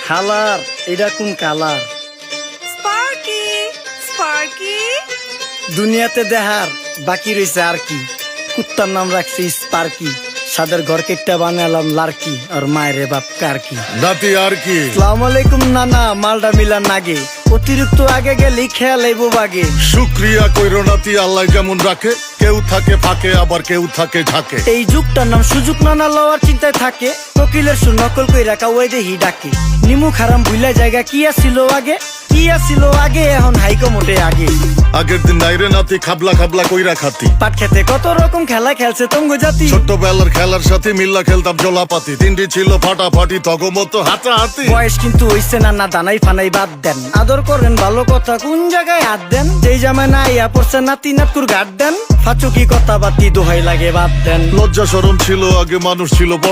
খালার এটা কোন কালার? স্পার্কি স্পার্কি দুনিয়াতে দেহার বাকি রয়েছে আর কি। কুত্তার নাম রাখছি স্পার্কি, সাদের ঘর কেটটা বানালাম লার্কি, আর মায়ের বাপ কারকি। নাতি আর কি? সালাম আলাইকুম নানা, মালডা মিলা নাগে, অতিরিক্ত আগে গেলি খেয়াল আইবো বাগে। শুক্রিয়া কইরো নাতি, আল্লাহ যেমন রাখে, কেউ থাকে ফাঁকে আবার কেউ থাকে ঝাঁকে। এই যুগটার নাম সুযোগ নানা লওয়ার চিন্তায় থাকে, কোকিলের সুর নকল কই রাখা ওই দেহি ডাকে। নিমু খারাম ভুলা জায়গা কি আসিল আগে, কি আসিল আগে, এখন হাইকো মোটে আগে। আগের দিন নাইরে নাতি খাবলা খাবলা কইরা খাতি, পাট খেতে কত রকম খেলা খেলছে তঙ্গ জাতি। ছোট্টবেলার খেলার সাথে মিল্লা খেলতাম জলাপাতি, তিনটি ছিল ফাটাফাটি তগমতো হাতাহাতি। বয়স কিন্তু হইছে না দানাই ফানাই বাদ দেন, আদর করেন ভালো কথা কোন জায়গায় হাত দেন। যেই জামায় না ইয়া পড়ছে নাতি নাতকুর গাট দেন, ফাচুকি কথা বাতি দোহাই লাগে বাদ দেন। লজ্জা শরম ছিল আগে, মানুষ ছিল